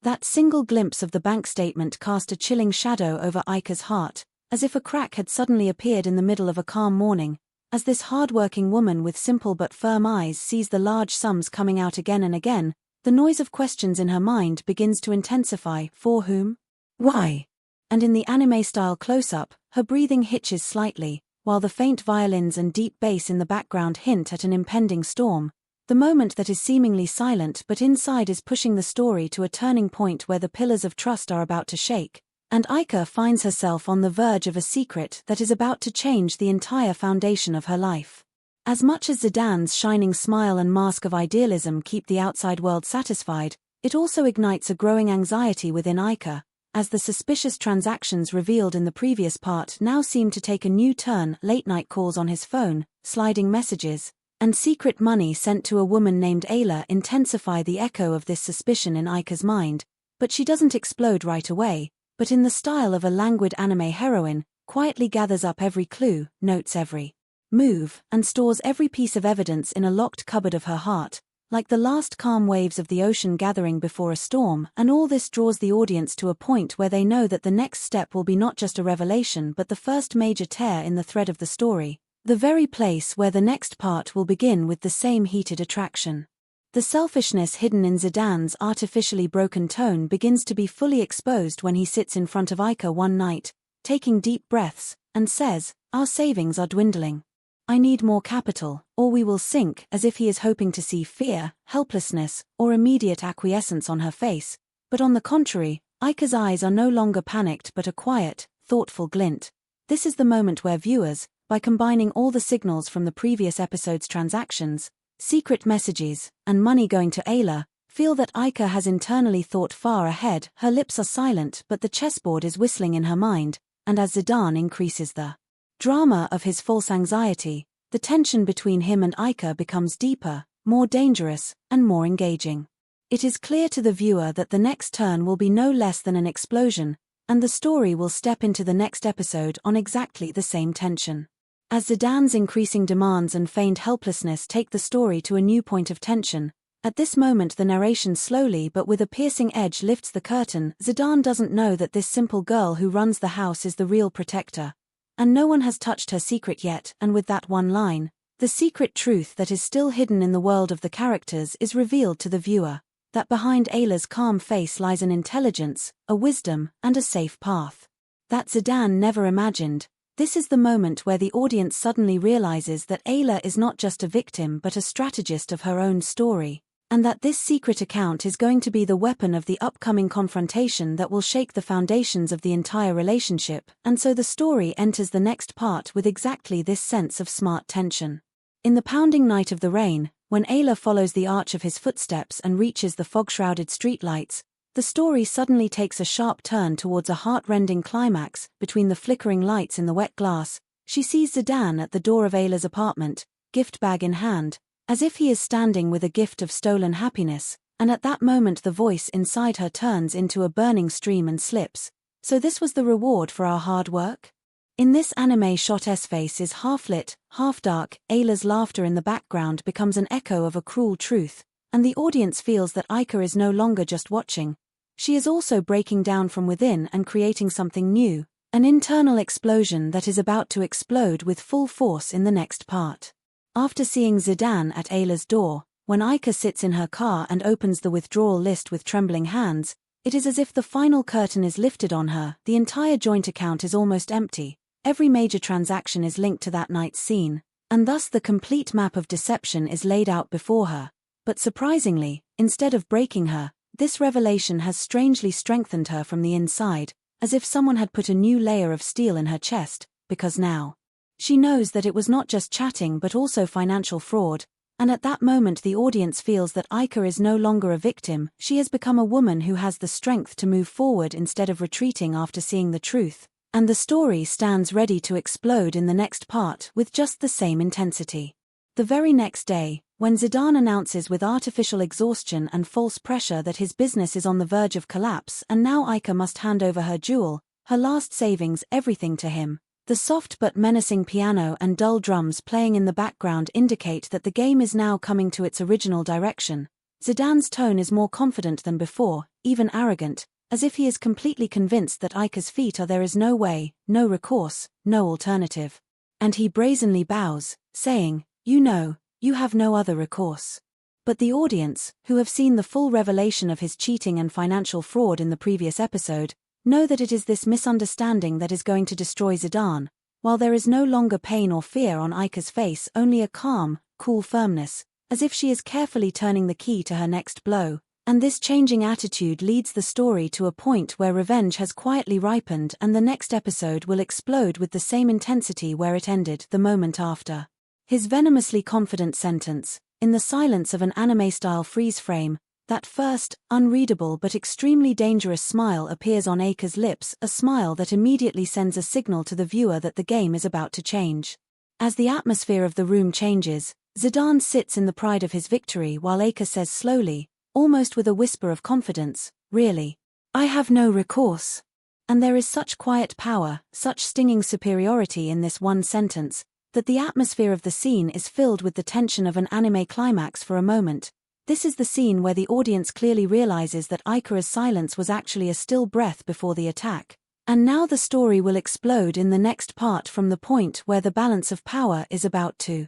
That single glimpse of the bank statement cast a chilling shadow over Ica's heart, as if a crack had suddenly appeared in the middle of a calm morning, as this hard-working woman with simple but firm eyes sees the large sums coming out again and again. The noise of questions in her mind begins to intensify. For whom? Why? And in the anime-style close-up, her breathing hitches slightly, while the faint violins and deep bass in the background hint at an impending storm. The moment that is seemingly silent but inside is pushing the story to a turning point where the pillars of trust are about to shake, and Ica finds herself on the verge of a secret that is about to change the entire foundation of her life. As much as Zidane's shining smile and mask of idealism keep the outside world satisfied, it also ignites a growing anxiety within Ica, as the suspicious transactions revealed in the previous part now seem to take a new turn. Late-night calls on his phone, sliding messages, and secret money sent to a woman named Ayla intensify the echo of this suspicion in Ica's mind, but she doesn't explode right away, but in the style of a languid anime heroine, quietly gathers up every clue, notes every move, and stores every piece of evidence in a locked cupboard of her heart, like the last calm waves of the ocean gathering before a storm. And all this draws the audience to a point where they know that the next step will be not just a revelation but the first major tear in the thread of the story, the very place where the next part will begin with the same heated attraction. The selfishness hidden in Zidane's artificially broken tone begins to be fully exposed when he sits in front of Ica one night, taking deep breaths, and says, "Our savings are dwindling. I need more capital, or we will sink," as if he is hoping to see fear, helplessness, or immediate acquiescence on her face. But on the contrary, Ica's eyes are no longer panicked but a quiet, thoughtful glint. This is the moment where viewers, by combining all the signals from the previous episode's transactions, secret messages, and money going to Ayla, feel that Ica has internally thought far ahead. Her lips are silent but the chessboard is whistling in her mind, and as Zidane increases the drama of his false anxiety, the tension between him and Ica becomes deeper, more dangerous, and more engaging. It is clear to the viewer that the next turn will be no less than an explosion, and the story will step into the next episode on exactly the same tension. As Zidane's increasing demands and feigned helplessness take the story to a new point of tension, at this moment the narration slowly but with a piercing edge lifts the curtain. Zidane doesn't know that this simple girl who runs the house is the real protector, and no one has touched her secret yet. And with that one line, the secret truth that is still hidden in the world of the characters is revealed to the viewer, that behind Ayla's calm face lies an intelligence, a wisdom, and a safe path that Zidane never imagined. This is the moment where the audience suddenly realizes that Ayla is not just a victim but a strategist of her own story, and that this secret account is going to be the weapon of the upcoming confrontation that will shake the foundations of the entire relationship. And so the story enters the next part with exactly this sense of smart tension. In the pounding night of the rain, when Ayla follows the arch of his footsteps and reaches the fog-shrouded streetlights, the story suddenly takes a sharp turn towards a heart-rending climax. Between the flickering lights in the wet glass, she sees Zidane at the door of Ayla's apartment, gift bag in hand, as if he is standing with a gift of stolen happiness, and at that moment the voice inside her turns into a burning stream and slips. "So this was the reward for our hard work?" In this anime shot, S face is half lit, half dark. Ayla's laughter in the background becomes an echo of a cruel truth, and the audience feels that Ica is no longer just watching. She is also breaking down from within and creating something new, an internal explosion that is about to explode with full force in the next part. After seeing Zidane at Ayla's door, when Ica sits in her car and opens the withdrawal list with trembling hands, it is as if the final curtain is lifted on her. The entire joint account is almost empty. Every major transaction is linked to that night's scene, and thus the complete map of deception is laid out before her. But surprisingly, instead of breaking her, this revelation has strangely strengthened her from the inside, as if someone had put a new layer of steel in her chest, because now she knows that it was not just chatting but also financial fraud. And at that moment the audience feels that Ica is no longer a victim. She has become a woman who has the strength to move forward instead of retreating after seeing the truth, and the story stands ready to explode in the next part with just the same intensity. The very next day, when Zidane announces with artificial exhaustion and false pressure that his business is on the verge of collapse and now Ica must hand over her jewel, her last savings, everything to him, the soft but menacing piano and dull drums playing in the background indicate that the game is now coming to its original direction. Zidane's tone is more confident than before, even arrogant, as if he is completely convinced that Aika's feet are there is no way, no recourse, no alternative. And he brazenly bows, saying, "You know, you have no other recourse." But the audience, who have seen the full revelation of his cheating and financial fraud in the previous episode, know that it is this misunderstanding that is going to destroy Zidane, while there is no longer pain or fear on Aika's face, only a calm, cool firmness, as if she is carefully turning the key to her next blow. And this changing attitude leads the story to a point where revenge has quietly ripened, and the next episode will explode with the same intensity where it ended the moment after. His venomously confident sentence, in the silence of an anime-style freeze frame, that first, unreadable but extremely dangerous smile appears on Aika's lips, a smile that immediately sends a signal to the viewer that the game is about to change. As the atmosphere of the room changes, Zidane sits in the pride of his victory while Aika says slowly, almost with a whisper of confidence, "Really? I have no recourse." And there is such quiet power, such stinging superiority in this one sentence, that the atmosphere of the scene is filled with the tension of an anime climax for a moment. This is the scene where the audience clearly realizes that Aika's silence was actually a still breath before the attack. And now the story will explode in the next part from the point where the balance of power is about to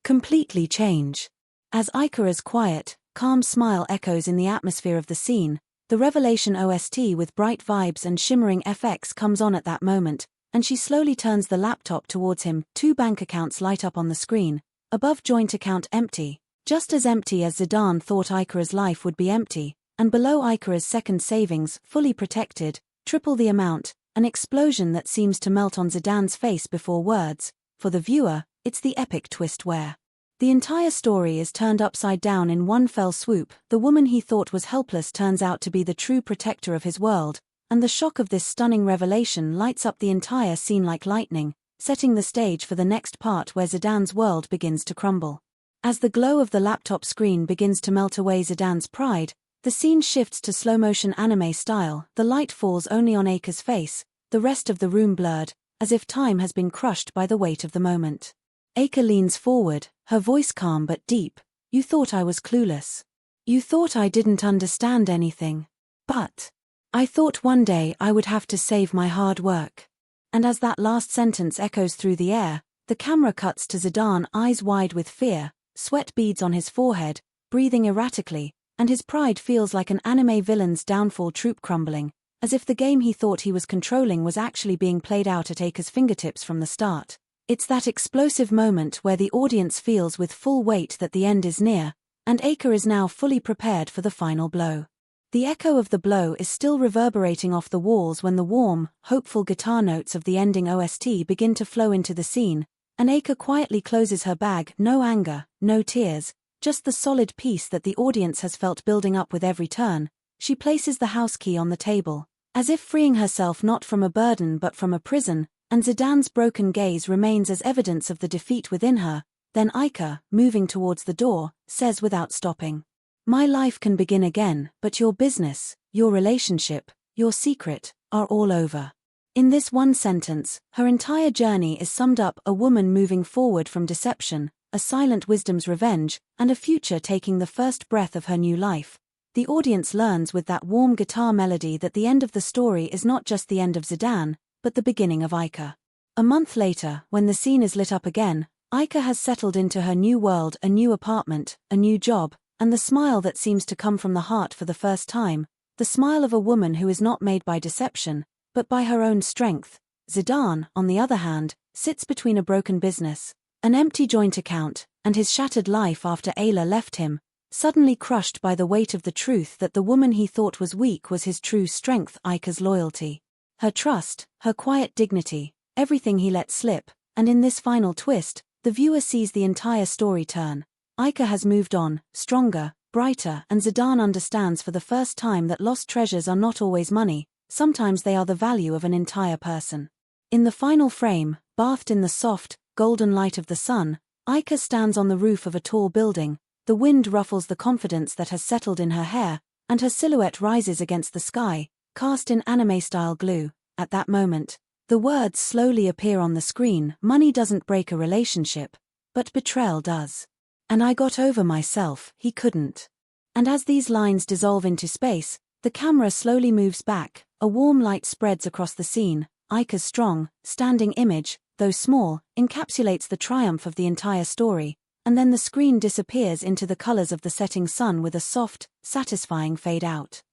completely change. As Aika's quiet, calm smile echoes in the atmosphere of the scene, the Revelation OST with bright vibes and shimmering FX comes on at that moment, and she slowly turns the laptop towards him. 2 bank accounts light up on the screen, above joint account empty, just as empty as Zidane thought Aika's life would be empty, and below Aika's second savings, fully protected, triple the amount, an explosion that seems to melt on Zidane's face before words. For the viewer, it's the epic twist where the entire story is turned upside down in one fell swoop. The woman he thought was helpless turns out to be the true protector of his world, and the shock of this stunning revelation lights up the entire scene like lightning, setting the stage for the next part where Zidane's world begins to crumble. As the glow of the laptop screen begins to melt away Zidane's pride, the scene shifts to slow-motion anime style. The light falls only on Aika's face, the rest of the room blurred, as if time has been crushed by the weight of the moment. Aika leans forward, her voice calm but deep. "You thought I was clueless. You thought I didn't understand anything. But I thought one day I would have to save my hard work." And as that last sentence echoes through the air, the camera cuts to Zidane, eyes wide with fear, sweat beads on his forehead, breathing erratically, and his pride feels like an anime villain's downfall troop crumbling, as if the game he thought he was controlling was actually being played out at Aika's fingertips from the start. It's that explosive moment where the audience feels with full weight that the end is near, and Aika is now fully prepared for the final blow. The echo of the blow is still reverberating off the walls when the warm, hopeful guitar notes of the ending OST begin to flow into the scene, and Aika quietly closes her bag. No anger, no tears, just the solid peace that the audience has felt building up with every turn. She places the house key on the table, as if freeing herself not from a burden but from a prison, and Zidane's broken gaze remains as evidence of the defeat within her. Then Aika, moving towards the door, says without stopping, "My life can begin again, but your business, your relationship, your secret, are all over." In this one sentence, her entire journey is summed up: a woman moving forward from deception, a silent wisdom's revenge, and a future taking the first breath of her new life. The audience learns with that warm guitar melody that the end of the story is not just the end of Zidane, but the beginning of Aika. A month later, when the scene is lit up again, Aika has settled into her new world, a new apartment, a new job, and the smile that seems to come from the heart for the first time, the smile of a woman who is not made by deception, but by her own strength. Zidane, on the other hand, sits between a broken business, an empty joint account, and his shattered life after Ayla left him, suddenly crushed by the weight of the truth that the woman he thought was weak was his true strength: Aika's loyalty, her trust, her quiet dignity, everything he let slip. And in this final twist, the viewer sees the entire story turn. Aika has moved on, stronger, brighter, and Zidane understands for the first time that lost treasures are not always money, sometimes they are the value of an entire person. In the final frame, bathed in the soft, golden light of the sun, Aika stands on the roof of a tall building. The wind ruffles the confidence that has settled in her hair, and her silhouette rises against the sky, cast in anime-style glue. At that moment, the words slowly appear on the screen: "Money doesn't break a relationship, but betrayal does. And I got over myself, he couldn't." And as these lines dissolve into space, The camera slowly moves back, a warm light spreads across the scene. Ica's strong, standing image, though small, encapsulates the triumph of the entire story, and then the screen disappears into the colors of the setting sun with a soft, satisfying fade out.